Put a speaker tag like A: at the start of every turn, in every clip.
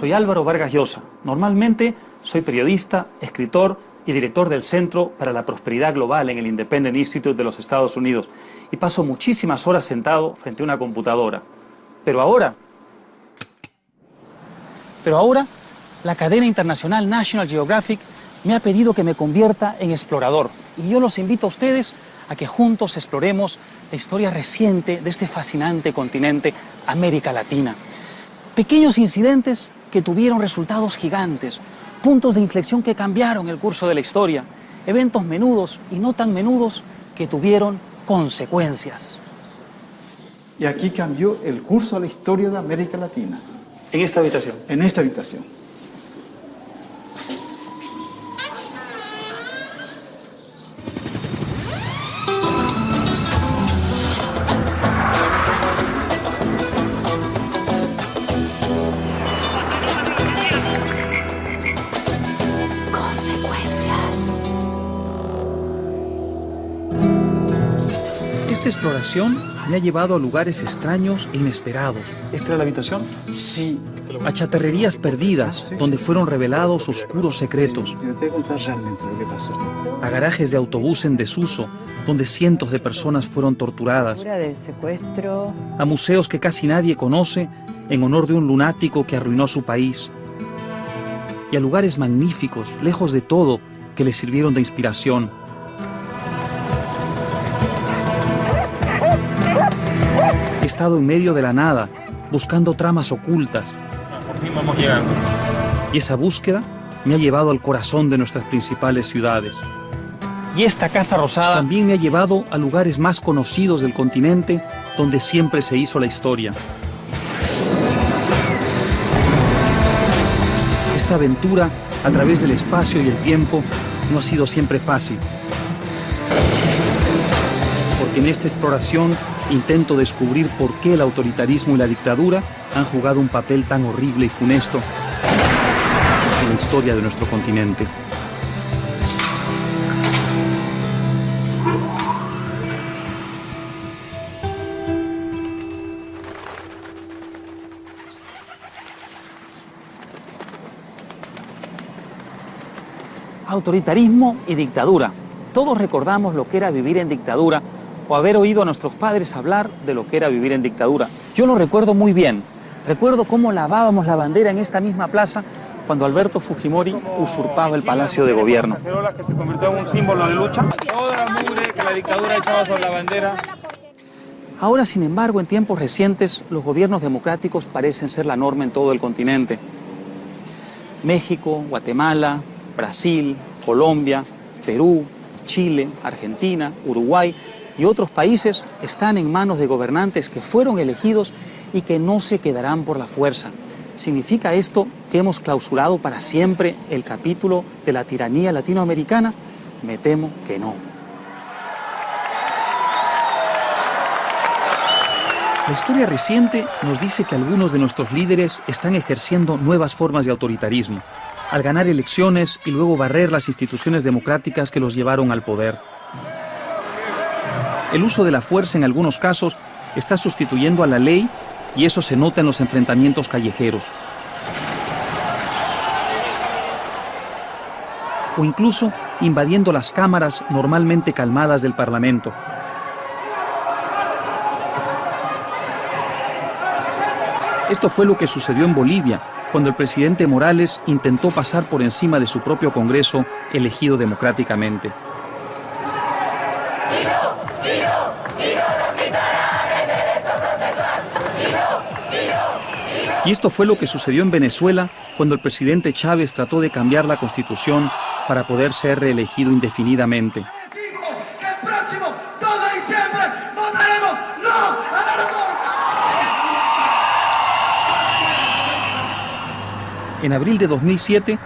A: Soy Álvaro Vargas Llosa. Normalmente soy periodista, escritor y director del Centro para la Prosperidad Global en el Independent Institute de los Estados Unidos. Y paso muchísimas horas sentado frente a una computadora. Pero ahora, la cadena internacional National Geographic me ha pedido que me convierta en explorador. Y yo los invito a ustedes a que juntos exploremos la historia reciente de este fascinante continente, América Latina. Pequeños incidentes que tuvieron resultados gigantes, puntos de inflexión que cambiaron el curso de la historia, eventos menudos y no tan menudos que tuvieron consecuencias.
B: Y aquí cambió el curso de la historia de América Latina.
A: En esta habitación.
B: En esta habitación.
A: Esta exploración me ha llevado a lugares extraños e inesperados. ¿Esta era la habitación?
B: Sí.
A: A chatarrerías perdidas, donde fueron revelados oscuros secretos.
B: Yo te voy a contar realmente lo que pasó.
A: A garajes de autobús en desuso, donde cientos de personas fueron torturadas.
C: Del secuestro.
A: A museos que casi nadie conoce en honor de un lunático que arruinó su país. Y a lugares magníficos, lejos de todo, que les sirvieron de inspiración. He estado en medio de la nada, buscando tramas ocultas.
D: Por fin vamos llegando.
A: Y esa búsqueda me ha llevado al corazón de nuestras principales ciudades. Y esta Casa Rosada también me ha llevado a lugares más conocidos del continente, donde siempre se hizo la historia. Esta aventura, a través del espacio y el tiempo, no ha sido siempre fácil. Porque en esta exploración intento descubrir por qué el autoritarismo y la dictadura han jugado un papel tan horrible y funesto en la historia de nuestro continente. Autoritarismo y dictadura. Todos recordamos lo que era vivir en dictadura o haber oído a nuestros padres hablar de lo que era vivir en dictadura. Yo lo recuerdo muy bien. Recuerdo cómo lavábamos la bandera en esta misma plaza cuando Alberto Fujimori usurpaba el Palacio de Gobierno.
D: Que se convirtió en un símbolo de lucha. Toda la mugre que la dictadura echaba sobre la bandera.
A: Ahora, sin embargo, en tiempos recientes, los gobiernos democráticos parecen ser la norma en todo el continente. México, Guatemala, Brasil, Colombia, Perú, Chile, Argentina, Uruguay y otros países están en manos de gobernantes que fueron elegidos y que no se quedarán por la fuerza. ¿Significa esto que hemos clausurado para siempre el capítulo de la tiranía latinoamericana? Me temo que no. La historia reciente nos dice que algunos de nuestros líderes están ejerciendo nuevas formas de autoritarismo, al ganar elecciones y luego barrer las instituciones democráticas que los llevaron al poder. El uso de la fuerza en algunos casos está sustituyendo a la ley y eso se nota en los enfrentamientos callejeros. O incluso invadiendo las cámaras normalmente calmadas del Parlamento. Esto fue lo que sucedió en Bolivia, cuando el presidente Morales intentó pasar por encima de su propio Congreso, elegido democráticamente. Y esto fue lo que sucedió en Venezuela, cuando el presidente Chávez trató de cambiar la Constitución para poder ser reelegido indefinidamente. En abril de 2007,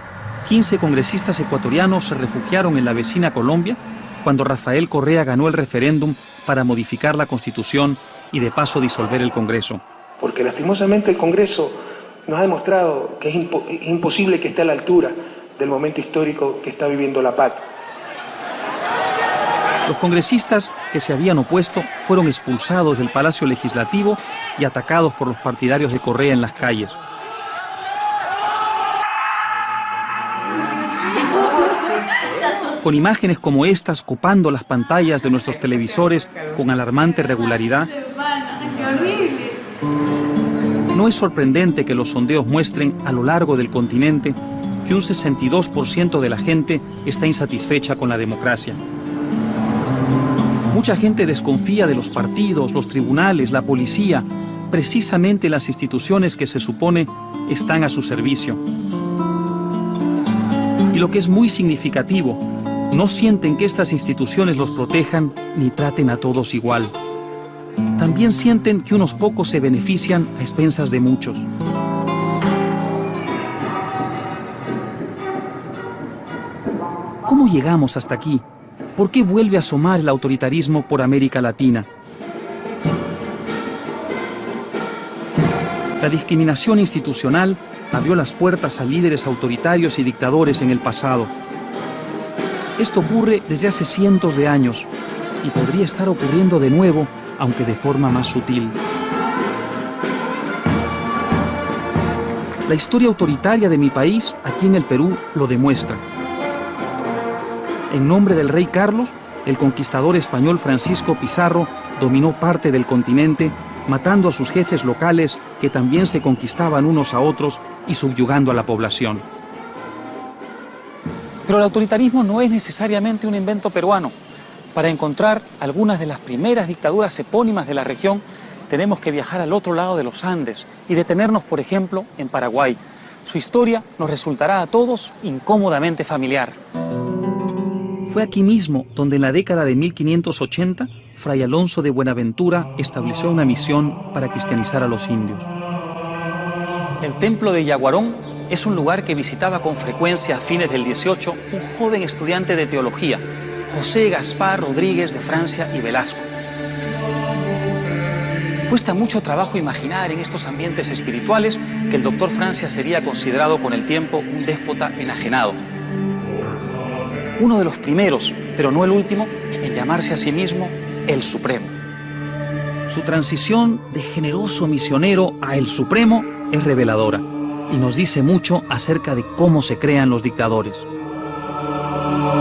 A: 15 congresistas ecuatorianos se refugiaron en la vecina Colombia cuando Rafael Correa ganó el referéndum para modificar la Constitución y de paso disolver el Congreso.
E: Porque lastimosamente el Congreso nos ha demostrado que es imposible que esté a la altura del momento histórico que está viviendo la PAC.
A: Los congresistas que se habían opuesto fueron expulsados del Palacio Legislativo y atacados por los partidarios de Correa en las calles. Con imágenes como estas copando las pantallas de nuestros televisores con alarmante regularidad, no es sorprendente que los sondeos muestren a lo largo del continente que un 62% de la gente está insatisfecha con la democracia. Mucha gente desconfía de los partidos, los tribunales, la policía, precisamente las instituciones que se supone están a su servicio. Y lo que es muy significativo, no sienten que estas instituciones los protejan ni traten a todos igual. También sienten que unos pocos se benefician a expensas de muchos. ¿Cómo llegamos hasta aquí? ¿Por qué vuelve a asomar el autoritarismo por América Latina? La discriminación institucional abrió las puertas a líderes autoritarios y dictadores en el pasado. Esto ocurre desde hace cientos de años y podría estar ocurriendo de nuevo, aunque de forma más sutil. La historia autoritaria de mi país, aquí en el Perú, lo demuestra. En nombre del rey Carlos, el conquistador español Francisco Pizarro dominó parte del continente, matando a sus jefes locales que también se conquistaban unos a otros y subyugando a la población. Pero el autoritarismo no es necesariamente un invento peruano. Para encontrar algunas de las primeras dictaduras epónimas de la región, tenemos que viajar al otro lado de los Andes y detenernos, por ejemplo, en Paraguay. Su historia nos resultará a todos incómodamente familiar. Fue aquí mismo donde en la década de 1580, Fray Alonso de Buenaventura estableció una misión para cristianizar a los indios. El templo de Yaguarón es un lugar que visitaba con frecuencia a fines del 18 un joven estudiante de teología, José Gaspar Rodríguez de Francia y Velasco. Cuesta mucho trabajo imaginar en estos ambientes espirituales que el doctor Francia sería considerado con el tiempo un déspota enajenado. Uno de los primeros, pero no el último, en llamarse a sí mismo el Supremo. Su transición de generoso misionero a el Supremo es reveladora y nos dice mucho acerca de cómo se crean los dictadores.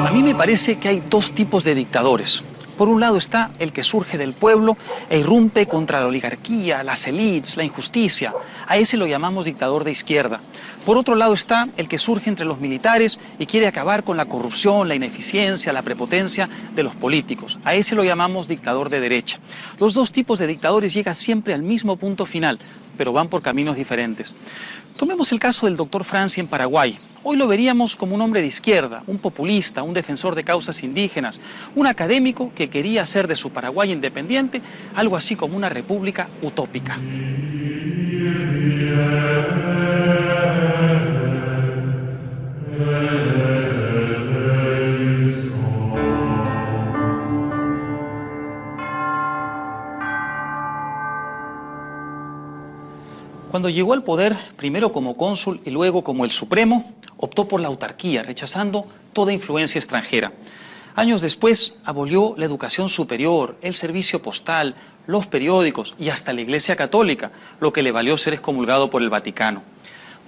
A: A mí me parece que hay dos tipos de dictadores. Por un lado está el que surge del pueblo e irrumpe contra la oligarquía, las élites, la injusticia. A ese lo llamamos dictador de izquierda. Por otro lado está el que surge entre los militares y quiere acabar con la corrupción, la ineficiencia, la prepotencia de los políticos. A ese lo llamamos dictador de derecha. Los dos tipos de dictadores llegan siempre al mismo punto final, pero van por caminos diferentes. Tomemos el caso del doctor Francia en Paraguay. Hoy lo veríamos como un hombre de izquierda, un populista, un defensor de causas indígenas, un académico que quería hacer de su Paraguay independiente algo así como una república utópica. Cuando llegó al poder, primero como cónsul y luego como el Supremo, optó por la autarquía, rechazando toda influencia extranjera. Años después, abolió la educación superior, el servicio postal, los periódicos y hasta la Iglesia Católica, lo que le valió ser excomulgado por el Vaticano.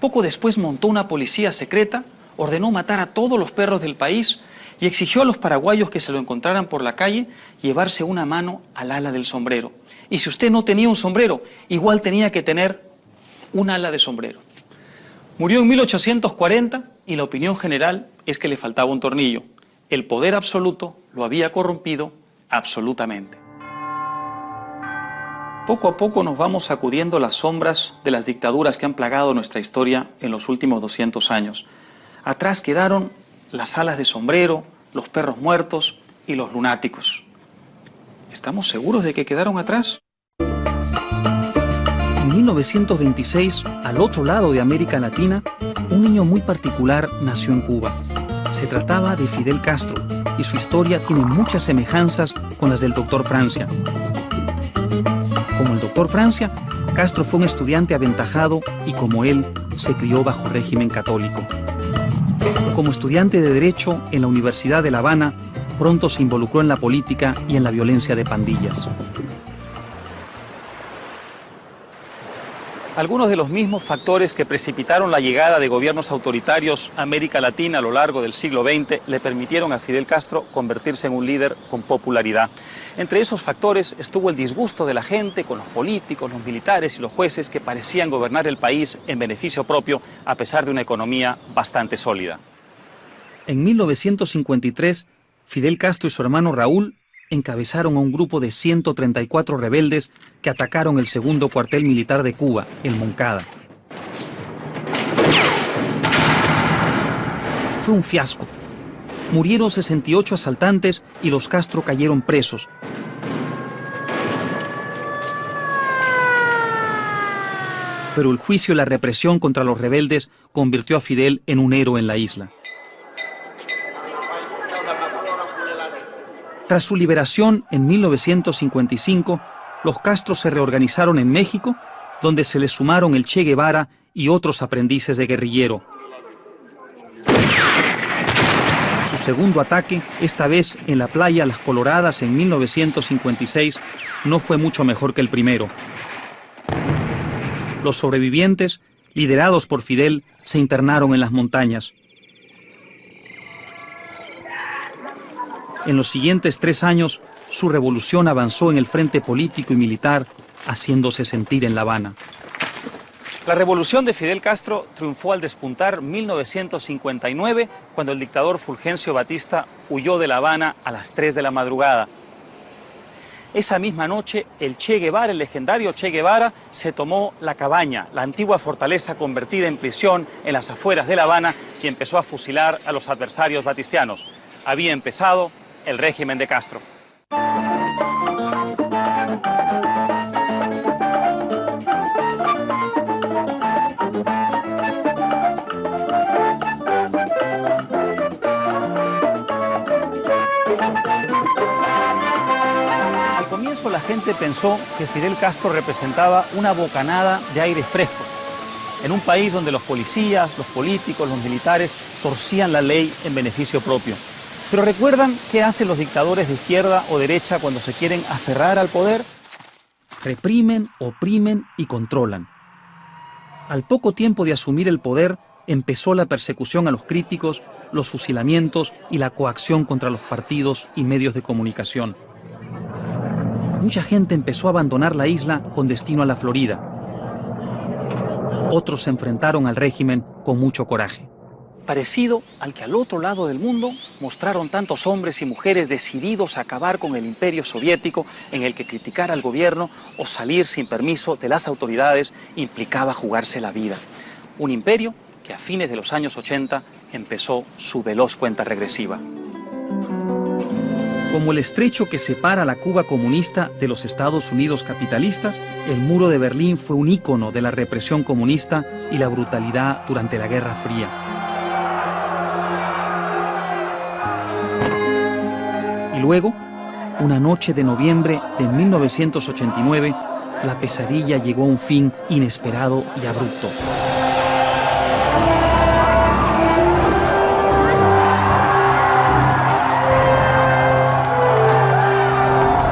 A: Poco después montó una policía secreta, ordenó matar a todos los perros del país y exigió a los paraguayos que se lo encontraran por la calle llevarse una mano al ala del sombrero. Y si usted no tenía un sombrero, igual tenía que tener un ala de sombrero. Murió en 1840 y la opinión general es que le faltaba un tornillo. El poder absoluto lo había corrompido absolutamente. Poco a poco nos vamos sacudiendo las sombras de las dictaduras que han plagado nuestra historia en los últimos 200 años. Atrás quedaron las alas de sombrero, los perros muertos y los lunáticos. ¿Estamos seguros de que quedaron atrás? En 1926, al otro lado de América Latina, un niño muy particular nació en Cuba. Se trataba de Fidel Castro y su historia tiene muchas semejanzas con las del doctor Francia. Como el doctor Francia, Castro fue un estudiante aventajado y como él, se crió bajo régimen católico. Como estudiante de Derecho en la Universidad de La Habana, pronto se involucró en la política y en la violencia de pandillas. Algunos de los mismos factores que precipitaron la llegada de gobiernos autoritarios a América Latina a lo largo del siglo XX le permitieron a Fidel Castro convertirse en un líder con popularidad. Entre esos factores estuvo el disgusto de la gente con los políticos, los militares y los jueces que parecían gobernar el país en beneficio propio a pesar de una economía bastante sólida. En 1953, Fidel Castro y su hermano Raúl encabezaron a un grupo de 134 rebeldes que atacaron el segundo cuartel militar de Cuba, en Moncada. Fue un fiasco. Murieron 68 asaltantes y los Castro cayeron presos. Pero el juicio y la represión contra los rebeldes convirtió a Fidel en un héroe en la isla. Tras su liberación en 1955, los Castro se reorganizaron en México, donde se les sumaron el Che Guevara y otros aprendices de guerrillero. Su segundo ataque, esta vez en la playa Las Coloradas en 1956, no fue mucho mejor que el primero. Los sobrevivientes, liderados por Fidel, se internaron en las montañas. En los siguientes 3 años, su revolución avanzó en el frente político y militar, haciéndose sentir en La Habana. La revolución de Fidel Castro triunfó al despuntar 1959, cuando el dictador Fulgencio Batista huyó de La Habana a las 3 de la madrugada. Esa misma noche, el Che Guevara, el legendario Che Guevara, se tomó La Cabaña, la antigua fortaleza convertida en prisión en las afueras de La Habana, y empezó a fusilar a los adversarios batistianos. Había empezado el régimen de Castro. Al comienzo la gente pensó que Fidel Castro representaba una bocanada de aire fresco, en un país donde los policías, los políticos, los militares torcían la ley en beneficio propio. Pero ¿recuerdan qué hacen los dictadores de izquierda o derecha cuando se quieren aferrar al poder? Reprimen, oprimen y controlan. Al poco tiempo de asumir el poder, empezó la persecución a los críticos, los fusilamientos y la coacción contra los partidos y medios de comunicación. Mucha gente empezó a abandonar la isla con destino a la Florida. Otros se enfrentaron al régimen con mucho coraje. Parecido al que al otro lado del mundo mostraron tantos hombres y mujeres decididos a acabar con el imperio soviético, en el que criticar al gobierno o salir sin permiso de las autoridades implicaba jugarse la vida. Un imperio que a fines de los años 80 empezó su veloz cuenta regresiva. Como el estrecho que separa la Cuba comunista de los Estados Unidos capitalistas, el muro de Berlín fue un ícono de la represión comunista y la brutalidad durante la Guerra Fría. Y luego, una noche de noviembre de 1989, la pesadilla llegó a un fin inesperado y abrupto.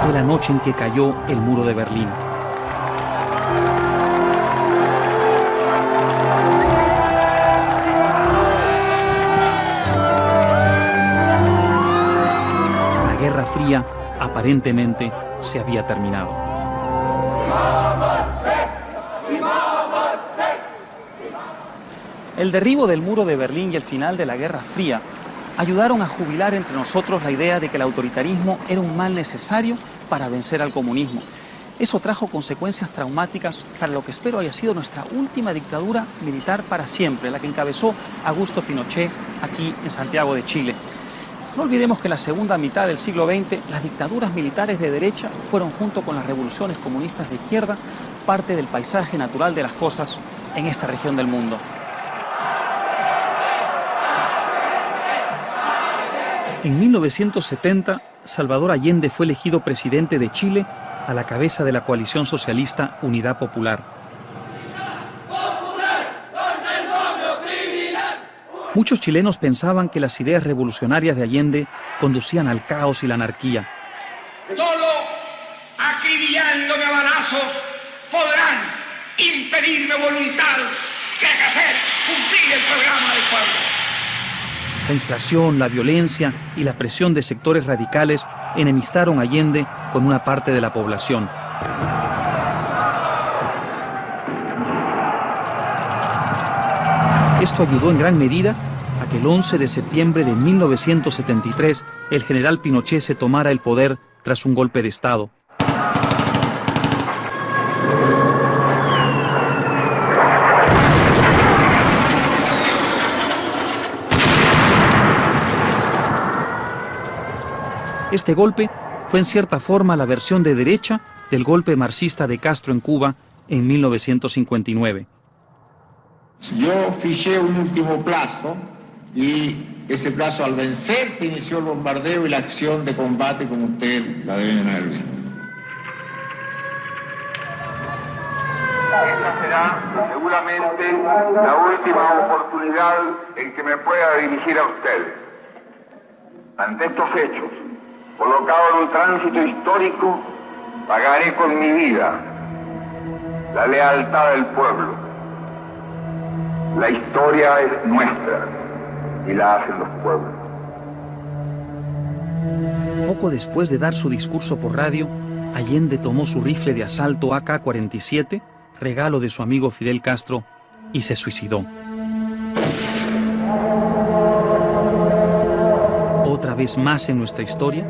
A: Fue la noche en que cayó el muro de Berlín. Fría aparentemente se había terminado. El derribo del muro de Berlín y el final de la Guerra Fría ayudaron a jubilar entre nosotros la idea de que el autoritarismo era un mal necesario para vencer al comunismo. Eso trajo consecuencias traumáticas para lo que espero haya sido nuestra última dictadura militar para siempre, la que encabezó Augusto Pinochet aquí en Santiago de Chile. No olvidemos que en la segunda mitad del siglo XX las dictaduras militares de derecha fueron, junto con las revoluciones comunistas de izquierda, parte del paisaje natural de las cosas en esta región del mundo. En 1970, Salvador Allende fue elegido presidente de Chile a la cabeza de la coalición socialista Unidad Popular. Muchos chilenos pensaban que las ideas revolucionarias de Allende conducían al caos y la anarquía.
C: Solo acribillándome a balazos podrán impedirme voluntad que hacer cumplir el programa del pueblo.
A: La inflación, la violencia y la presión de sectores radicales enemistaron a Allende con una parte de la población. Esto ayudó en gran medida a que el 11 de septiembre de 1973 el general Pinochet se tomara el poder tras un golpe de Estado. Este golpe fue en cierta forma la versión de derecha del golpe marxista de Castro en Cuba en 1959.
F: Yo fijé un último plazo y ese plazo al vencer se inició el bombardeo y la acción de combate como ustedes la deben haber visto.
G: Esta será seguramente la última oportunidad en que me pueda dirigir a ustedes. Ante estos hechos, colocado en un tránsito histórico, pagaré con mi vida la lealtad del pueblo. La historia es nuestra y la hacen los pueblos.
A: Poco después de dar su discurso por radio, Allende tomó su rifle de asalto AK-47, regalo de su amigo Fidel Castro, y se suicidó. Otra vez más en nuestra historia,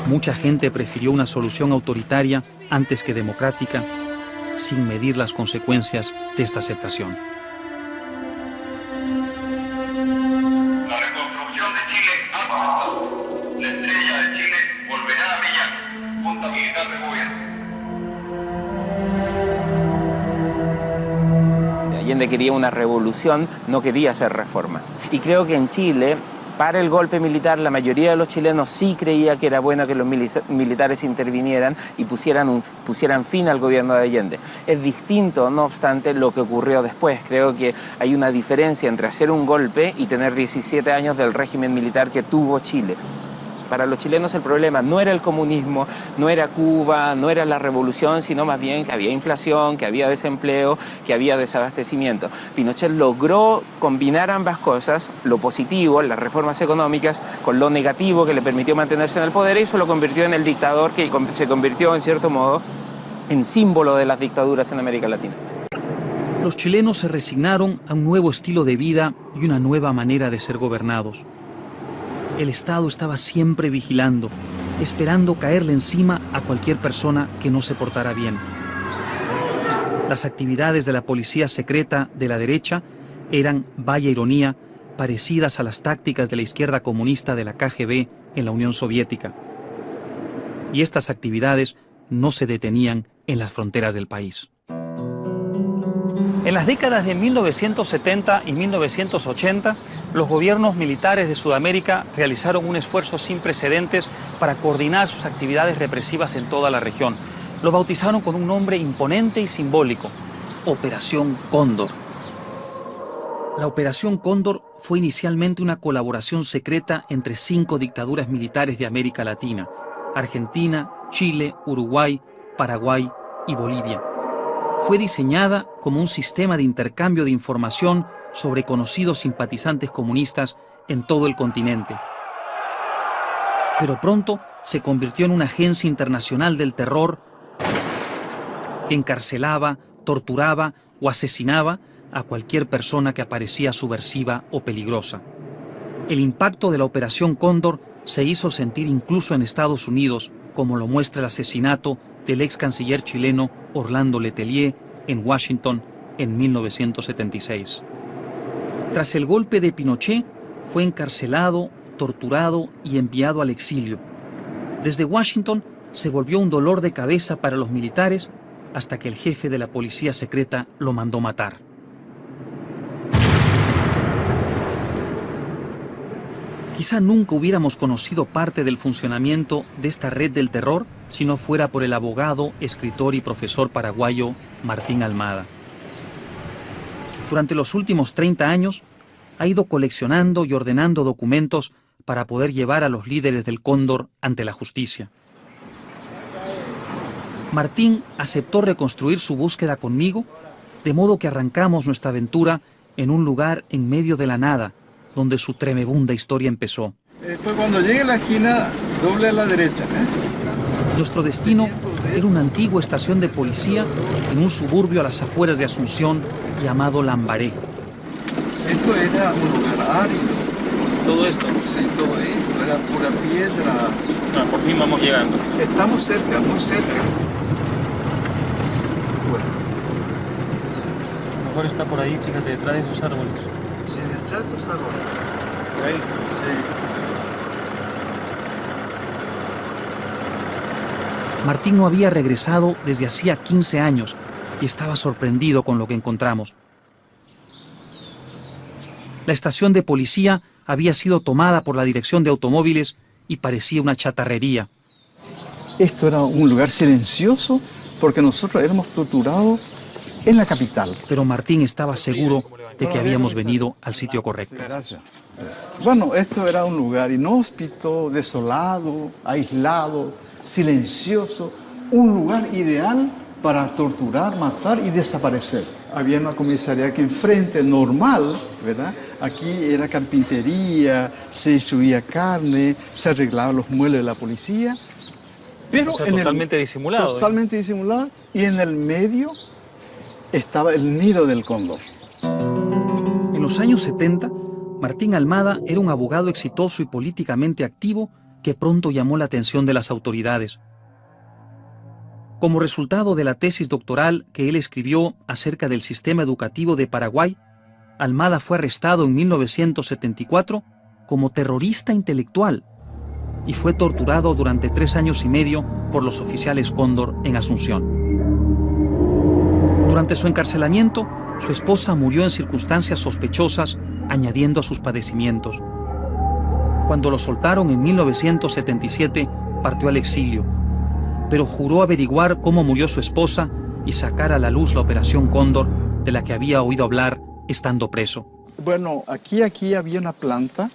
A: mucha gente prefirió una solución autoritaria antes que democrática, sin medir las consecuencias de esta aceptación.
G: La reconstrucción de Chile ha comenzado. La estrella de Chile volverá a brillar. Junta Militar de Gobierno.
H: Allende quería una revolución, no quería hacer reforma. Y creo que en Chile, para el golpe militar, la mayoría de los chilenos sí creía que era bueno que los militares intervinieran y pusieran fin al gobierno de Allende. Es distinto, no obstante, lo que ocurrió después. Creo que hay una diferencia entre hacer un golpe y tener 17 años del régimen militar que tuvo Chile. Para los chilenos el problema no era el comunismo, no era Cuba, no era la revolución, sino más bien que había inflación, que había desempleo, que había desabastecimiento. Pinochet logró combinar ambas cosas, lo positivo, las reformas económicas, con lo negativo que le permitió mantenerse en el poder, y eso lo convirtió en el dictador que se convirtió, en cierto modo, en símbolo de las dictaduras en América Latina.
A: Los chilenos se resignaron a un nuevo estilo de vida y una nueva manera de ser gobernados. El Estado estaba siempre vigilando, esperando caerle encima a cualquier persona que no se portara bien. Las actividades de la policía secreta de la derecha eran, vaya ironía, parecidas a las tácticas de la izquierda comunista de la KGB en la Unión Soviética. Y estas actividades no se detenían en las fronteras del país. En las décadas de 1970 y 1980, los gobiernos militares de Sudamérica realizaron un esfuerzo sin precedentes para coordinar sus actividades represivas en toda la región. Lo bautizaron con un nombre imponente y simbólico: Operación Cóndor. La Operación Cóndor fue inicialmente una colaboración secreta entre 5 dictaduras militares de América Latina: Argentina, Chile, Uruguay, Paraguay y Bolivia. Fue diseñada como un sistema de intercambio de información sobre conocidos simpatizantes comunistas en todo el continente. Pero pronto se convirtió en una agencia internacional del terror que encarcelaba, torturaba o asesinaba a cualquier persona que aparecía subversiva o peligrosa. El impacto de la Operación Cóndor se hizo sentir incluso en Estados Unidos, como lo muestra el asesinato del ex canciller chileno Orlando Letelier en Washington en 1976. Tras el golpe de Pinochet, fue encarcelado, torturado y enviado al exilio. Desde Washington se volvió un dolor de cabeza para los militares hasta que el jefe de la policía secreta lo mandó matar. Quizá nunca hubiéramos conocido parte del funcionamiento de esta red del terror si no fuera por el abogado, escritor y profesor paraguayo Martín Almada. Durante los últimos 30 años ha ido coleccionando y ordenando documentos para poder llevar a los líderes del Cóndor ante la justicia. Martín aceptó reconstruir su búsqueda conmigo De modo que arrancamos nuestra aventura en un lugar en medio de la nada, donde su tremebunda historia empezó.
B: Después cuando llegue a la esquina, doble a la derecha.
A: Nuestro destino era una antigua estación de policía en un suburbio a las afueras de Asunción llamado Lambaré.
B: Esto era un lugar árido.
A: ¿Todo esto?
B: Sí, todo esto era pura piedra.
A: Por fin vamos llegando.
B: Estamos cerca, muy cerca. Bueno,
A: A lo mejor está por ahí, fíjate, detrás de esos árboles.
B: si detrás de estos árboles.
A: Por ahí.
B: Sí.
A: Martín no había regresado desde hacía 15 años y estaba sorprendido con lo que encontramos. La estación de policía había sido tomada por la dirección de automóviles y parecía una chatarrería.
B: Esto era un lugar silencioso porque nosotros éramos torturados en la capital.
A: Pero Martín estaba seguro de que habíamos venido al sitio correcto.
B: Gracias. Bueno, esto era un lugar inhóspito, desolado, aislado, silencioso, un lugar ideal para torturar, matar y desaparecer. Había una comisaría aquí enfrente, normal, ¿verdad? Aquí era carpintería, se distribuía carne, se arreglaban los muebles de la policía. Pero
A: O sea, totalmente disimulado.
B: Totalmente disimulado. Y en el medio estaba el nido del cóndor.
A: En los años 70, Martín Almada era un abogado exitoso y políticamente activo que pronto llamó la atención de las autoridades. Como resultado de la tesis doctoral que él escribió acerca del sistema educativo de Paraguay, Almada fue arrestado en 1974 como terrorista intelectual y fue torturado durante 3 años y medio por los oficiales Cóndor en Asunción. Durante su encarcelamiento, su esposa murió en circunstancias sospechosas, añadiendo a sus padecimientos. Cuando lo soltaron en 1977, partió al exilio, pero juró averiguar cómo murió su esposa y sacar a la luz la Operación Cóndor de la que había oído hablar estando preso.
B: Bueno, aquí había una planta,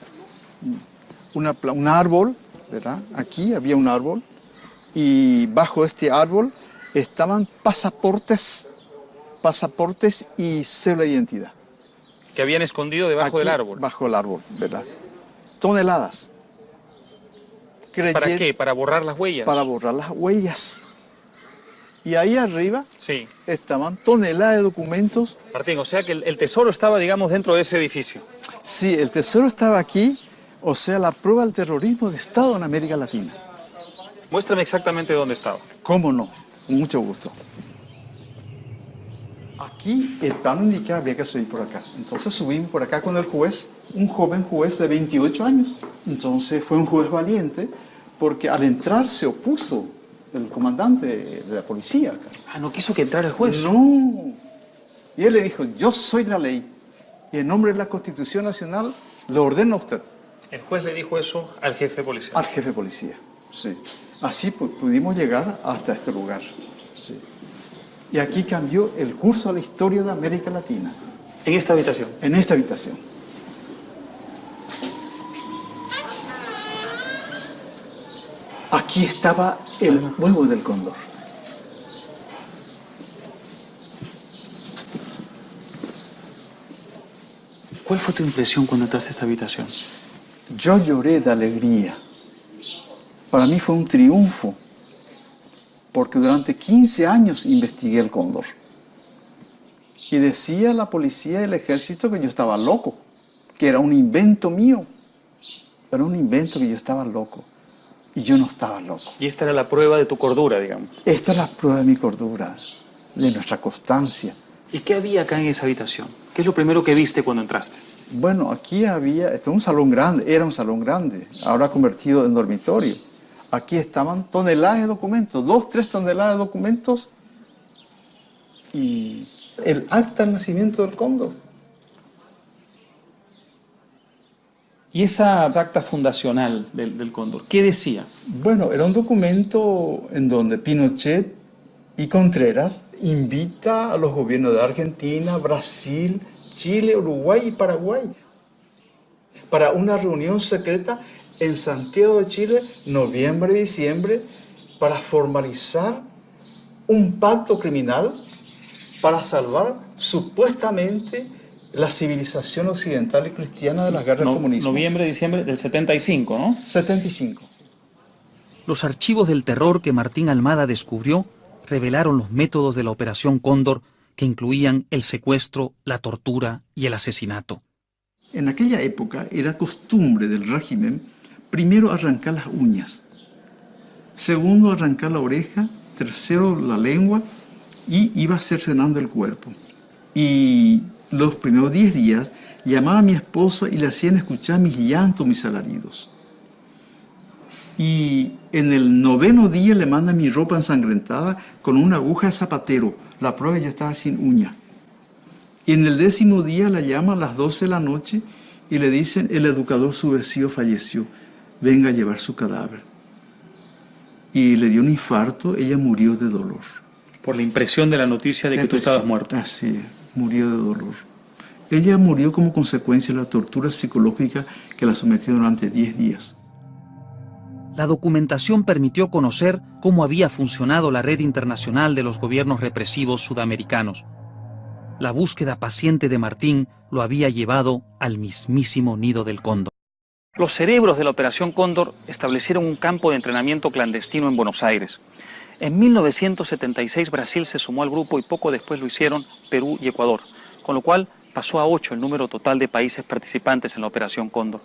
B: un árbol, ¿verdad? Aquí había un árbol y bajo este árbol estaban pasaportes y cédula de identidad.
A: Que habían escondido debajo del árbol.
B: Bajo el árbol, ¿verdad? Toneladas.
A: ¿Para qué? ¿Para borrar las huellas?
B: Para borrar las huellas. Y ahí arriba
A: Sí.
B: estaban toneladas de documentos.
A: Martín, o sea que el tesoro estaba, digamos, dentro de ese edificio.
B: Sí, el tesoro estaba aquí, o sea, la prueba del terrorismo de Estado en América Latina.
A: Muéstrame exactamente dónde estaba.
B: ¿Cómo no? Con mucho gusto. Aquí el plano indicaba había que subir por acá. Entonces subimos por acá con el juez, un joven juez de 28 años. Entonces fue un juez valiente porque al entrar se opuso el comandante de la policía acá.
A: Ah, ¿no quiso que entrara el juez?
B: No. Y él le dijo, yo soy la ley y en nombre de la Constitución Nacional le ordeno a usted.
A: El juez le dijo eso al jefe de policía.
B: Al jefe de policía, sí. Así pudimos llegar hasta este lugar, sí. Y aquí cambió el curso de la historia de América Latina.
A: En esta habitación.
B: En esta habitación. Aquí estaba el huevo del cóndor.
A: ¿Cuál fue tu impresión cuando entraste a esta habitación?
B: Yo lloré de alegría. Para mí fue un triunfo, porque durante 15 años investigué el cóndor. Y decía la policía y el ejército que yo estaba loco, que era un invento mío. Era un invento que yo estaba loco. Y yo no estaba loco.
A: Y esta era la prueba de tu cordura, digamos.
B: Esta es la prueba de mi cordura, de nuestra constancia.
A: ¿Y qué había acá en esa habitación? ¿Qué es lo primero que viste cuando entraste?
B: Bueno, aquí había, esto es un salón grande, era un salón grande, ahora convertido en dormitorio. Aquí estaban toneladas de documentos, 2-3 toneladas de documentos y el acta de nacimiento del cóndor.
A: ¿Y esa acta fundacional del cóndor, qué decía?
B: Bueno, era un documento en donde Pinochet y Contreras invita a los gobiernos de Argentina, Brasil, Chile, Uruguay y Paraguay para una reunión secreta en Santiago de Chile, noviembre y diciembre, para formalizar un pacto criminal para salvar supuestamente la civilización occidental y cristiana de las guerras del comunismo.
A: Noviembre, diciembre del 75, ¿no?
B: 75.
A: Los archivos del terror que Martín Almada descubrió revelaron los métodos de la Operación Cóndor, que incluían el secuestro, la tortura y el asesinato.
B: En aquella época era costumbre del régimen primero arrancar las uñas, segundo arrancar la oreja, tercero la lengua y iba cercenando el cuerpo. Y los primeros 10 días llamaba a mi esposa y le hacían escuchar mis llantos, mis alaridos. Y en el 9º día le mandan mi ropa ensangrentada con una aguja de zapatero. La prueba yo estaba sin uña. Y en el 10º día la llaman a las 12 de la noche y le dicen: el educador subversivo falleció, venga a llevar su cadáver. Y le dio un infarto, ella murió de dolor.
A: Por la impresión de la noticia de que tú estabas muerto.
B: Así es, murió de dolor. Ella murió como consecuencia de la tortura psicológica que la sometió durante 10 días.
A: La documentación permitió conocer cómo había funcionado la red internacional de los gobiernos represivos sudamericanos. La búsqueda paciente de Martín lo había llevado al mismísimo nido del cóndor. Los cerebros de la Operación Cóndor establecieron un campo de entrenamiento clandestino en Buenos Aires. En 1976 Brasil se sumó al grupo y poco después lo hicieron Perú y Ecuador, con lo cual pasó a 8 el número total de países participantes en la Operación Cóndor.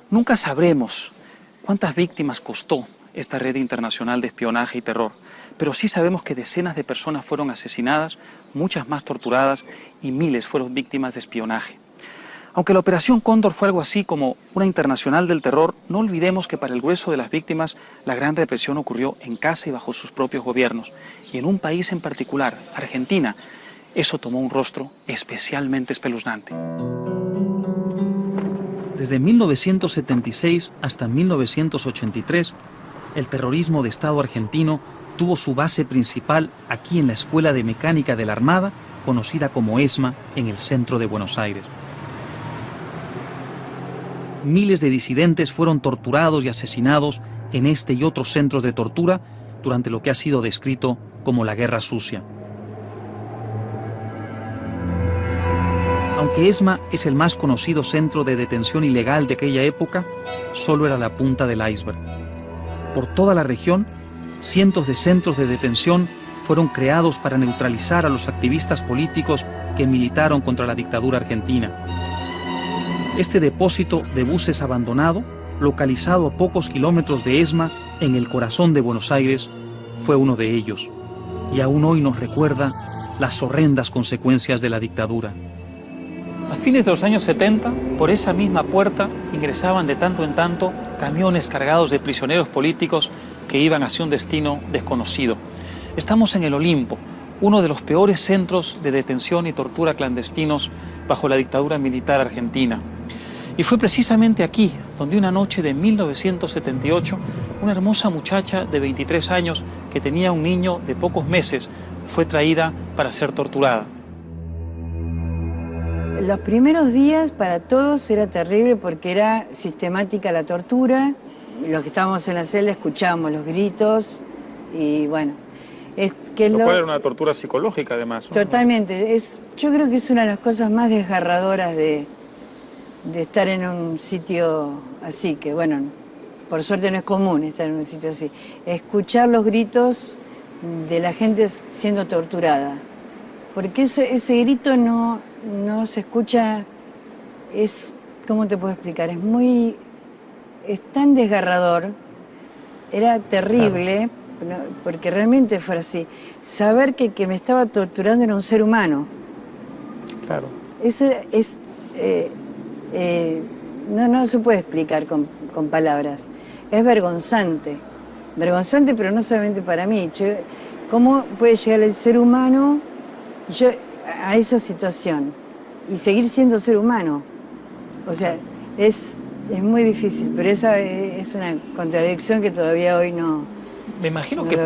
A: Nunca sabremos cuántas víctimas costó esta red internacional de espionaje y terror, pero sí sabemos que decenas de personas fueron asesinadas, muchas más torturadas y miles fueron víctimas de espionaje. Aunque la Operación Cóndor fue algo así como una internacional del terror, no olvidemos que para el grueso de las víctimas la gran represión ocurrió en casa y bajo sus propios gobiernos, y en un país en particular, Argentina, eso tomó un rostro especialmente espeluznante. Desde 1976 hasta 1983, el terrorismo de Estado argentino tuvo su base principal aquí en la Escuela de Mecánica de la Armada, conocida como ESMA, en el centro de Buenos Aires. Miles de disidentes fueron torturados y asesinados en este y otros centros de tortura durante lo que ha sido descrito como la Guerra Sucia. Aunque ESMA es el más conocido centro de detención ilegal de aquella época, solo era la punta del iceberg. Por toda la región, cientos de centros de detención fueron creados para neutralizar a los activistas políticos que militaron contra la dictadura argentina. Este depósito de buses abandonado, localizado a pocos kilómetros de ESMA, en el corazón de Buenos Aires, fue uno de ellos, y aún hoy nos recuerda las horrendas consecuencias de la dictadura. A fines de los años 70, por esa misma puerta ingresaban de tanto en tanto camiones cargados de prisioneros políticos que iban hacia un destino desconocido. Estamos en el Olimpo, uno de los peores centros de detención y tortura clandestinos bajo la dictadura militar argentina. Y fue precisamente aquí donde una noche de 1978, una hermosa muchacha de 23 años que tenía un niño de pocos meses fue traída para ser torturada.
I: Los primeros días para todos era terrible porque era sistemática la tortura. Los que estábamos en la celda escuchábamos los gritos y bueno.
A: Lo cual era una tortura psicológica además, ¿no?
I: Totalmente. Yo creo que es una de las cosas más desgarradoras de estar en un sitio así, que bueno, por suerte no es común estar en un sitio así. Escuchar los gritos de la gente siendo torturada. Porque ese grito no se escucha, ¿cómo te puedo explicar? Es tan desgarrador, era terrible, claro, porque realmente fue así. Saber que me estaba torturando era un ser humano.
A: Claro.
I: Eso no se puede explicar con palabras. Es vergonzante, pero no solamente para mí. ¿Cómo puede llegar el ser humano a esa situación y seguir siendo ser humano? O sea, es muy difícil, pero esa es una contradicción que todavía hoy no.
A: Me imagino que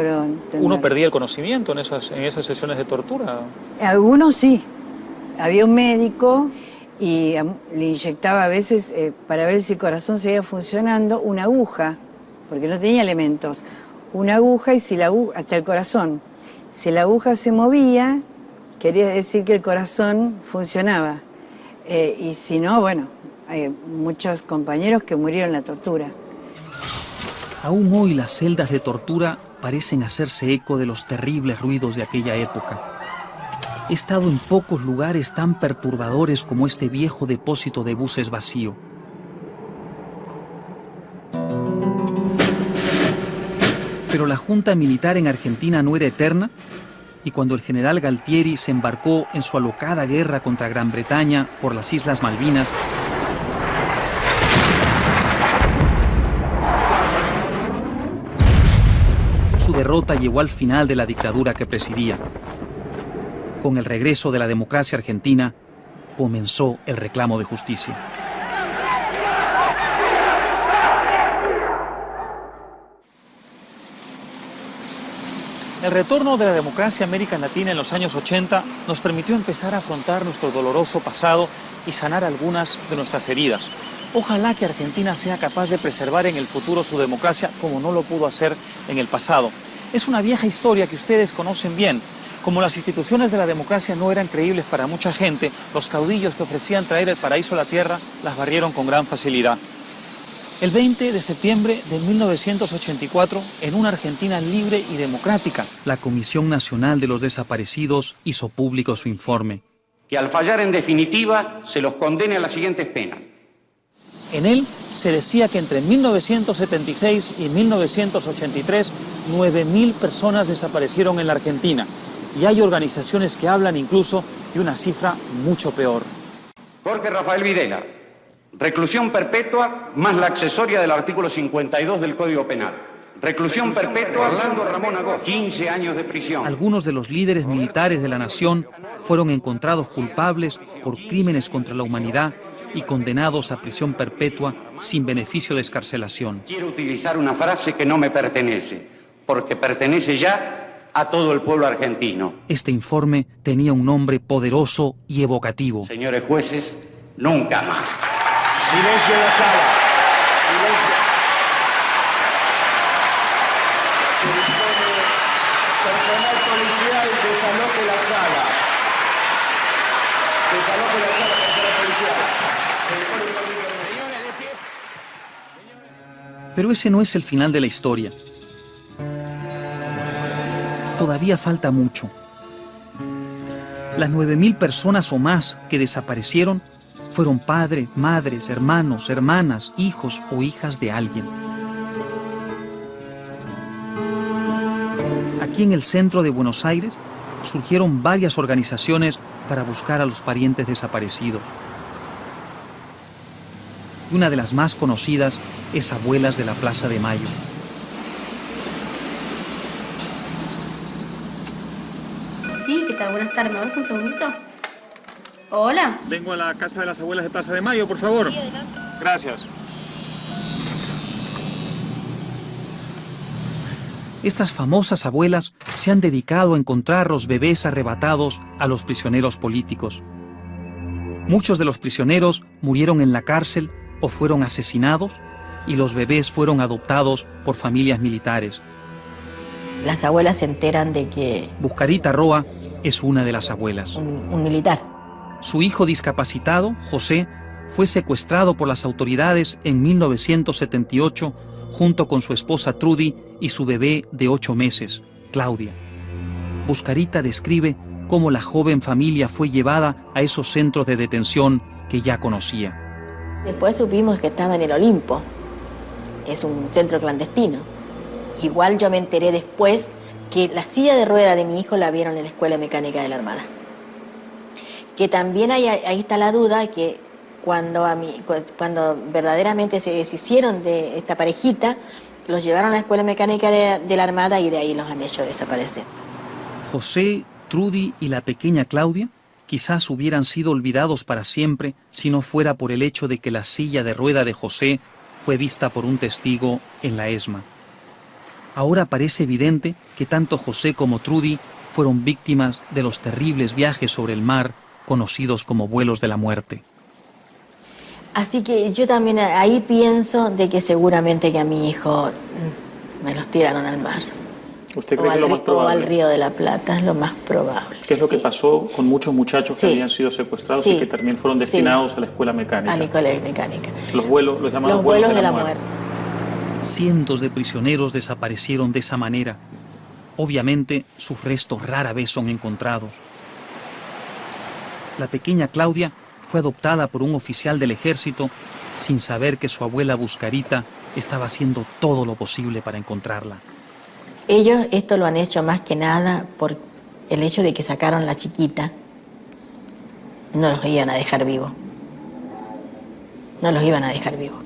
A: uno perdía el conocimiento en esas sesiones de tortura.
I: Algunos sí. Había un médico y le inyectaba a veces, para ver si el corazón seguía funcionando, una aguja, porque no tenía elementos. Una aguja y hasta el corazón. Si la aguja se movía, quería decir que el corazón funcionaba. Y si no, bueno, hay muchos compañeros que murieron en la tortura.
A: Aún hoy las celdas de tortura parecen hacerse eco de los terribles ruidos de aquella época. He estado en pocos lugares tan perturbadores como este viejo depósito de buses vacío. Pero la junta militar en Argentina no era eterna, y cuando el general Galtieri se embarcó en su alocada guerra contra Gran Bretaña por las Islas Malvinas, su derrota llegó al final de la dictadura que presidía. Con el regreso de la democracia argentina, comenzó el reclamo de justicia. El retorno de la democracia en América Latina en los años 80 nos permitió empezar a afrontar nuestro doloroso pasado y sanar algunas de nuestras heridas. Ojalá que Argentina sea capaz de preservar en el futuro su democracia como no lo pudo hacer en el pasado. Es una vieja historia que ustedes conocen bien. Como las instituciones de la democracia no eran creíbles para mucha gente, los caudillos que ofrecían traer el paraíso a la tierra las barrieron con gran facilidad. El 20 de septiembre de 1984, en una Argentina libre y democrática, la Comisión Nacional de los Desaparecidos hizo público su informe.
J: Que al fallar en definitiva se los condene a las siguientes penas.
A: En él se decía que entre 1976 y 1983, 9.000 personas desaparecieron en la Argentina. Y hay organizaciones que hablan incluso de una cifra mucho peor.
J: Jorge Rafael Videla, reclusión perpetua más la accesoria del artículo 52 del Código Penal. Reclusión perpetua, Orlando Ramón Agó, 15 años de prisión.
A: Algunos de los líderes militares de la nación fueron encontrados culpables por crímenes contra la humanidad y condenados a prisión perpetua sin beneficio de excarcelación.
J: Quiero utilizar una frase que no me pertenece, porque pertenece ya a todo el pueblo argentino.
A: Este informe tenía un nombre poderoso y evocativo.
J: Señores jueces, nunca más.
C: Silencio en la sala. Silencio. Se dispone personal policial desaloje la sala. Desaloje la sala, personal policial.
A: Pero ese no es el final de la historia. Todavía falta mucho. Las 9.000 personas o más que desaparecieron fueron padres, madres, hermanos, hermanas, hijos o hijas de alguien. Aquí en el centro de Buenos Aires surgieron varias organizaciones para buscar a los parientes desaparecidos. Y una de las más conocidas es Abuelas de la Plaza de Mayo.
K: Sí, ¿qué tal? Buenas tardes. ¿Me das un segundito? Hola.
D: Vengo a la casa de las abuelas de Plaza de Mayo, por favor.
K: Sí, adelante.
D: Gracias.
A: Estas famosas abuelas se han dedicado a encontrar los bebés arrebatados a los prisioneros políticos. Muchos de los prisioneros murieron en la cárcel o fueron asesinados y los bebés fueron adoptados por familias militares.
L: Las abuelas se enteran de que...
A: Buscarita Roa es una de las abuelas.
L: Un militar.
A: Su hijo discapacitado, José, fue secuestrado por las autoridades en 1978 junto con su esposa Trudy y su bebé de 8 meses, Claudia. Buscarita describe cómo la joven familia fue llevada a esos centros de detención que ya conocía.
L: Después supimos que estaba en el Olimpo. Es un centro clandestino. Igual yo me enteré después que la silla de rueda de mi hijo la vieron en la Escuela Mecánica de la Armada. Que también ahí está la duda que cuando verdaderamente se deshicieron de esta parejita, los llevaron a la Escuela Mecánica de la Armada y de ahí los han hecho desaparecer.
A: José, Trudy y la pequeña Claudia quizás hubieran sido olvidados para siempre si no fuera por el hecho de que la silla de rueda de José fue vista por un testigo en la ESMA. Ahora parece evidente que tanto José como Trudy fueron víctimas de los terribles viajes sobre el mar conocidos como vuelos de la muerte.
L: Así que yo también ahí pienso de que seguramente que a mi hijo me los tiraron al mar.
M: ¿Usted cree que es lo más
L: O
M: probable?
L: al Río de la Plata, es lo más probable.
M: ¿Qué es lo que pasó con muchos muchachos que habían sido secuestrados y que también fueron destinados a la escuela mecánica?
L: A la escuela mecánica.
M: Los vuelos, los llamados
L: vuelos de la muerte.
A: Cientos de prisioneros desaparecieron de esa manera. Obviamente, sus restos rara vez son encontrados. La pequeña Claudia fue adoptada por un oficial del ejército sin saber que su abuela Buscarita estaba haciendo todo lo posible para encontrarla.
L: Ellos esto lo han hecho más que nada por el hecho de que sacaron la chiquita. No los iban a dejar vivos. No los iban a dejar vivos.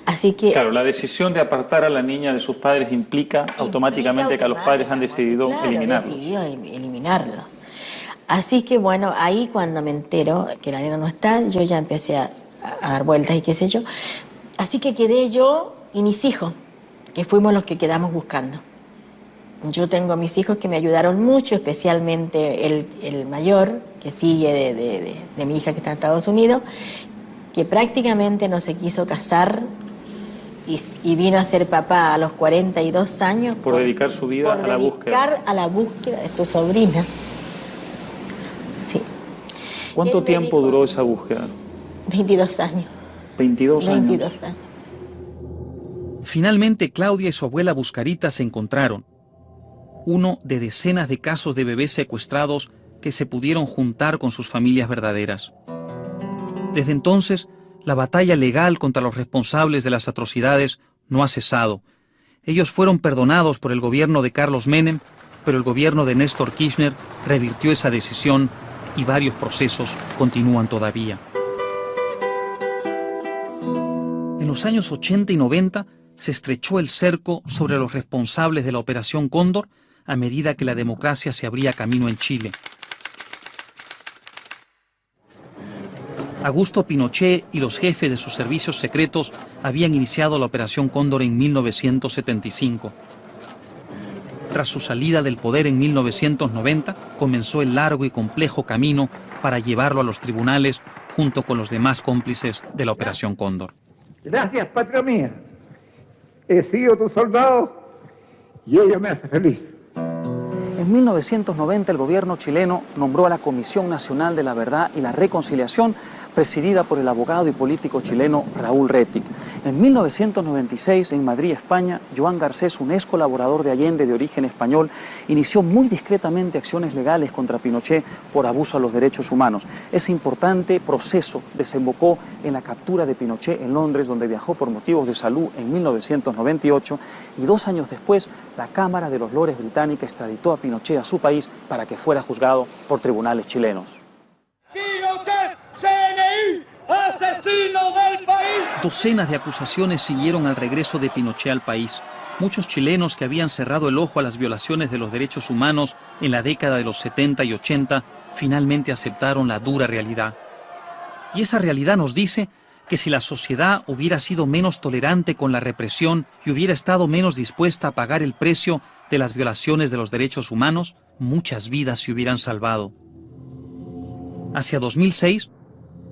L: Así que...
M: Claro, la decisión de apartar a la niña de sus padres implica automáticamente que a los padres han decidido eliminarlos.
L: Decidió eliminarlo. Así que bueno, ahí cuando me entero que la nena no está, yo ya empecé a dar vueltas y qué sé yo. Así que quedé yo y mis hijos, que fuimos los que quedamos buscando. Yo tengo a mis hijos que me ayudaron mucho, especialmente el mayor, que sigue de mi hija que está en Estados Unidos, que prácticamente no se quiso casar y vino a ser papá a los 42 años.
M: Por dedicar su vida a la búsqueda.
L: Por dedicar a la búsqueda de su sobrina. Sí.
M: ¿Cuánto tiempo duró esa búsqueda?
L: 22 años.
M: 22 años.
L: 22 años.
A: Finalmente, Claudia y su abuela Buscarita se encontraron. Uno de decenas de casos de bebés secuestrados que se pudieron juntar con sus familias verdaderas. Desde entonces, la batalla legal contra los responsables de las atrocidades no ha cesado. Ellos fueron perdonados por el gobierno de Carlos Menem, pero el gobierno de Néstor Kirchner revirtió esa decisión y varios procesos continúan todavía. En los años 80 y 90 se estrechó el cerco sobre los responsables de la Operación Cóndor a medida que la democracia se abría camino en Chile. Augusto Pinochet y los jefes de sus servicios secretos habían iniciado la Operación Cóndor en 1975. Tras su salida del poder en 1990, comenzó el largo y complejo camino para llevarlo a los tribunales junto con los demás cómplices de la Operación Cóndor.
F: Gracias, patria mía. He sido tu soldado y ello me hace feliz.
A: En 1990 el gobierno chileno nombró a la Comisión Nacional de la Verdad y la Reconciliación, presidida por el abogado y político chileno Raúl Rettig. En 1996, en Madrid, España, Joan Garcés, un ex colaborador de Allende de origen español, inició muy discretamente acciones legales contra Pinochet por abuso a los derechos humanos. Ese importante proceso desembocó en la captura de Pinochet en Londres, donde viajó por motivos de salud en 1998, y 2 años después, la Cámara de los Lores británica extraditó a Pinochet a su país para que fuera juzgado por tribunales chilenos.
C: ¡Pinochet, CNI, asesino del país!
A: Docenas de acusaciones siguieron al regreso de Pinochet al país. Muchos chilenos que habían cerrado el ojo a las violaciones de los derechos humanos en la década de los 70 y 80 finalmente aceptaron la dura realidad. Y esa realidad nos dice que si la sociedad hubiera sido menos tolerante con la represión y hubiera estado menos dispuesta a pagar el precio de las violaciones de los derechos humanos, muchas vidas se hubieran salvado. Hacia 2006,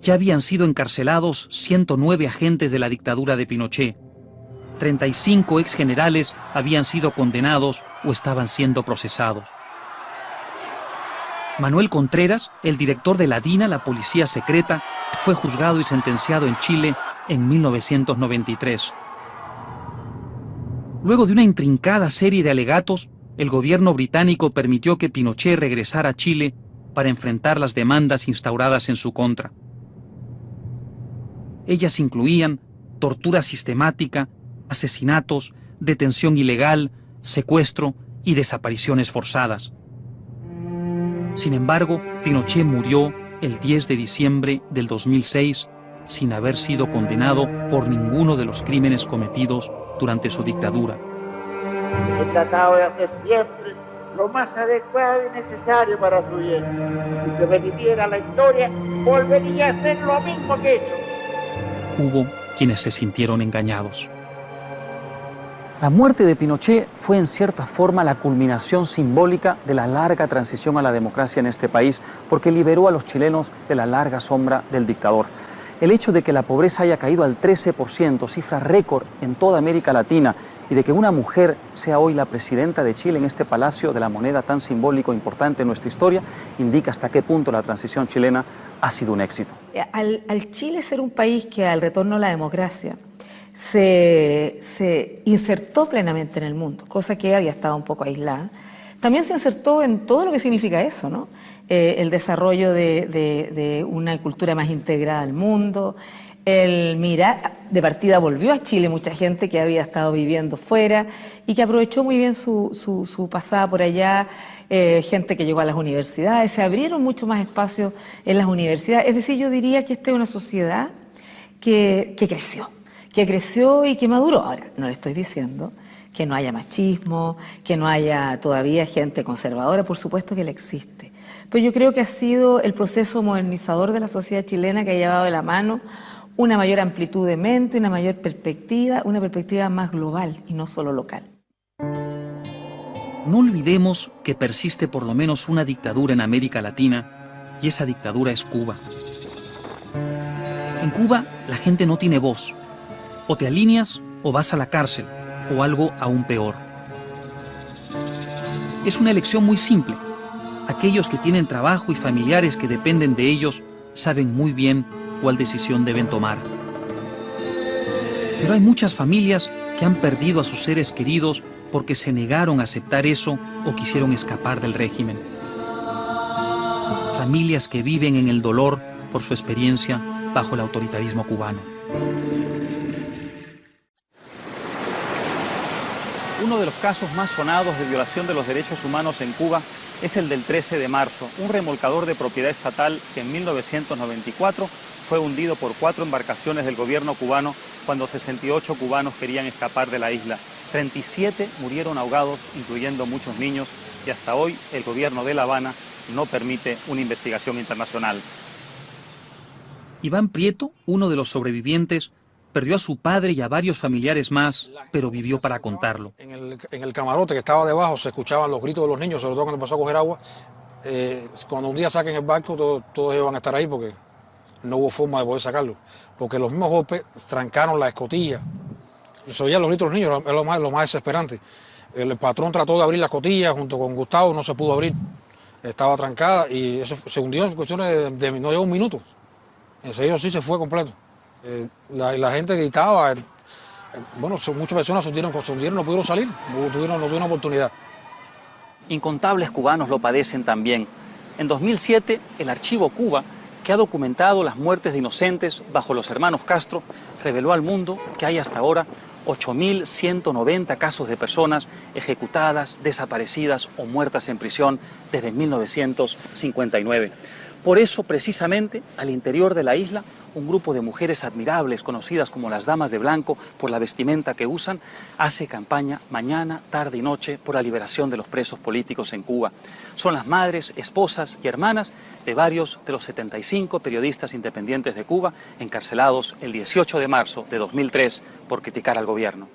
A: ya habían sido encarcelados 109 agentes de la dictadura de Pinochet. 35 exgenerales habían sido condenados o estaban siendo procesados. Manuel Contreras, el director de la DINA, la policía secreta, fue juzgado y sentenciado en Chile en 1993. Luego de una intrincada serie de alegatos, el gobierno británico permitió que Pinochet regresara a Chile para enfrentar las demandas instauradas en su contra. Ellas incluían tortura sistemática, asesinatos, detención ilegal, secuestro y desapariciones forzadas. Sin embargo, Pinochet murió el 10 de diciembre del 2006 sin haber sido condenado por ninguno de los crímenes cometidos durante su dictadura.
F: He tratado de hacer siempre lo más adecuado y necesario para su bien. Si se repitiera la historia, volvería a hacer lo mismo que he hecho.
A: Hubo quienes se sintieron engañados. La muerte de Pinochet fue en cierta forma la culminación simbólica de la larga transición a la democracia en este país, porque liberó a los chilenos de la larga sombra del dictador. El hecho de que la pobreza haya caído al 13%, cifra récord en toda América Latina, y de que una mujer sea hoy la presidenta de Chile en este Palacio de la Moneda tan simbólico e importante en nuestra historia, indica hasta qué punto la transición chilena ha sido un éxito.
N: Al Chile ser un país que al retorno a la democracia se insertó plenamente en el mundo, cosa que había estado un poco aislada, también se insertó en todo lo que significa eso, ¿no? El desarrollo de una cultura más integrada al mundo, el mirar, de partida volvió a Chile mucha gente que había estado viviendo fuera y que aprovechó muy bien su pasada por allá, gente que llegó a las universidades, se abrieron mucho más espacios en las universidades. Es decir, yo diría que esta es una sociedad que creció y que maduró. Ahora, no le estoy diciendo que no haya machismo, que no haya todavía gente conservadora, por supuesto que la existe. Pero yo creo que ha sido el proceso modernizador de la sociedad chilena que ha llevado de la mano una mayor amplitud de mente, una mayor perspectiva, una perspectiva más global y no solo local.
A: No olvidemos que persiste por lo menos una dictadura en América Latina, y esa dictadura es Cuba. En Cuba la gente no tiene voz. O te alineas o vas a la cárcel, o algo aún peor. Es una elección muy simple. Aquellos que tienen trabajo y familiares que dependen de ellos saben muy bien cuál decisión deben tomar. Pero hay muchas familias que han perdido a sus seres queridos porque se negaron a aceptar eso o quisieron escapar del régimen. Familias que viven en el dolor por su experiencia bajo el autoritarismo cubano. Uno de los casos más sonados de violación de los derechos humanos en Cuba es el del 13 de marzo, un remolcador de propiedad estatal que en 1994 fue hundido por 4 embarcaciones del gobierno cubano cuando 68 cubanos querían escapar de la isla. 37 murieron ahogados, incluyendo muchos niños, y hasta hoy el gobierno de La Habana no permite una investigación internacional. Iván Prieto, uno de los sobrevivientes, perdió a su padre y a varios familiares más, pero vivió para contarlo.
O: En el camarote que estaba debajo se escuchaban los gritos de los niños, sobre todo cuando empezó a coger agua. Cuando un día saquen el barco, todos ellos van a estar ahí porque no hubo forma de poder sacarlo. Porque los mismos golpes trancaron la escotilla. Se oían los gritos de los niños, es lo más desesperante. El patrón trató de abrir la escotilla junto con Gustavo, no se pudo abrir. Estaba trancada y eso se hundió en cuestiones de no llegó un minuto. Enseguida sí se fue completo. La gente gritaba, bueno, muchas personas se hundieron, no pudieron salir, no tuvieron oportunidad.
A: Incontables cubanos lo padecen también. En 2007, el Archivo Cuba, que ha documentado las muertes de inocentes bajo los hermanos Castro, reveló al mundo que hay hasta ahora 8.190 casos de personas ejecutadas, desaparecidas o muertas en prisión desde 1959. Por eso, precisamente, al interior de la isla, un grupo de mujeres admirables, conocidas como las Damas de Blanco por la vestimenta que usan, hace campaña mañana, tarde y noche por la liberación de los presos políticos en Cuba. Son las madres, esposas y hermanas de varios de los 75 periodistas independientes de Cuba encarcelados el 18 de marzo de 2003 por criticar al gobierno.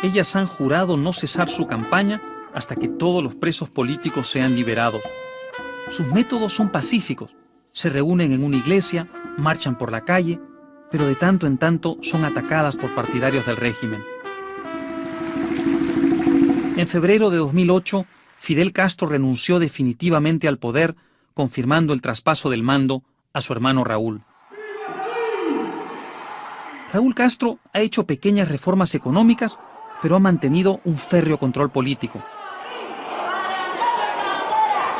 A: Ellas han jurado no cesar su campaña hasta que todos los presos políticos sean liberados. Sus métodos son pacíficos. Se reúnen en una iglesia, marchan por la calle, pero de tanto en tanto son atacadas por partidarios del régimen. En febrero de 2008, Fidel Castro renunció definitivamente al poder, confirmando el traspaso del mando a su hermano Raúl. Raúl Castro ha hecho pequeñas reformas económicas, pero ha mantenido un férreo control político.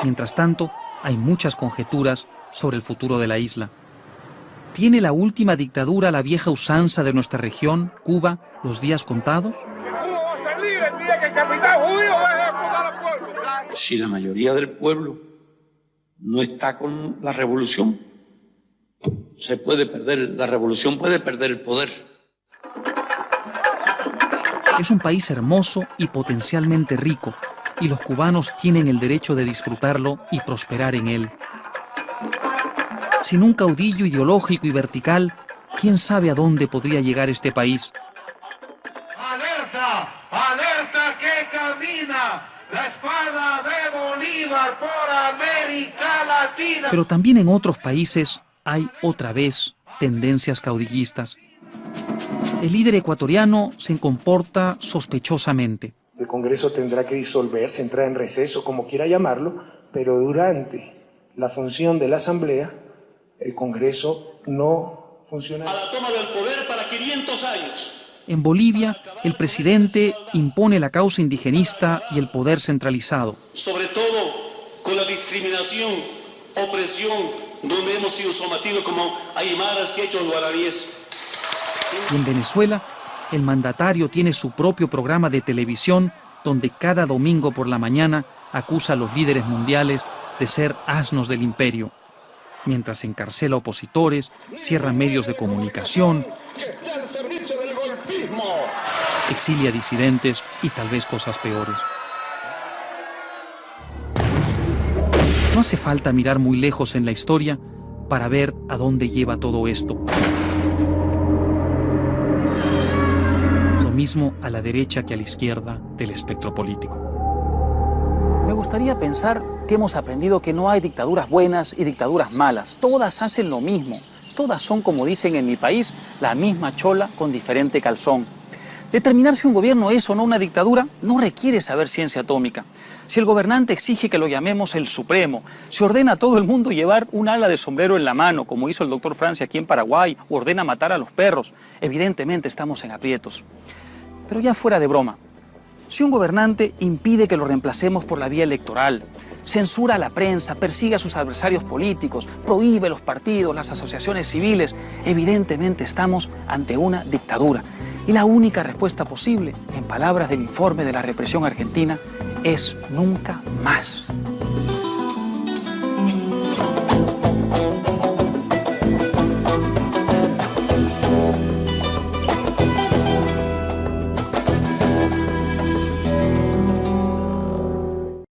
A: Mientras tanto, hay muchas conjeturas sobre el futuro de la isla. ¿Tiene la última dictadura la vieja usanza de nuestra región, Cuba, los días contados?
P: Si la mayoría del pueblo no está con la revolución, la revolución puede perder el poder.
A: Es un país hermoso y potencialmente rico, y los cubanos tienen el derecho de disfrutarlo y prosperar en él. Sin un caudillo ideológico y vertical, ¿quién sabe a dónde podría llegar este país?
C: ¡Alerta! ¡Alerta que camina! ¡La espada de Bolívar por América Latina!
A: Pero también en otros países hay otra vez tendencias caudillistas. El líder ecuatoriano se comporta sospechosamente.
E: El Congreso tendrá que disolverse, entrar en receso, como quiera llamarlo, pero durante la función de la Asamblea, el Congreso no funcionará.
Q: A la toma del poder para 500 años.
A: En Bolivia, el presidente impone la causa indigenista y el poder centralizado.
Q: Sobre todo con la discriminación, opresión, donde hemos sido sometidos como aymaras, quechos, guaraníes.
A: Y en Venezuela, el mandatario tiene su propio programa de televisión donde cada domingo por la mañana acusa a los líderes mundiales de ser asnos del imperio, mientras encarcela opositores, cierra medios de comunicación, exilia disidentes y tal vez cosas peores. No hace falta mirar muy lejos en la historia para ver a dónde lleva todo esto. Lo mismo a la derecha que a la izquierda del espectro político. Me gustaría pensar que hemos aprendido que no hay dictaduras buenas y dictaduras malas. Todas hacen lo mismo. Todas son, como dicen en mi país, la misma chola con diferente calzón. Determinar si un gobierno es o no una dictadura no requiere saber ciencia atómica. Si el gobernante exige que lo llamemos el Supremo, si ordena a todo el mundo llevar un ala de sombrero en la mano, como hizo el doctor Francia aquí en Paraguay, o ordena matar a los perros, evidentemente estamos en aprietos. Pero ya fuera de broma, si un gobernante impide que lo reemplacemos por la vía electoral, censura a la prensa, persigue a sus adversarios políticos, prohíbe los partidos, las asociaciones civiles, evidentemente estamos ante una dictadura. Y la única respuesta posible, en palabras del informe de la represión argentina, es nunca más.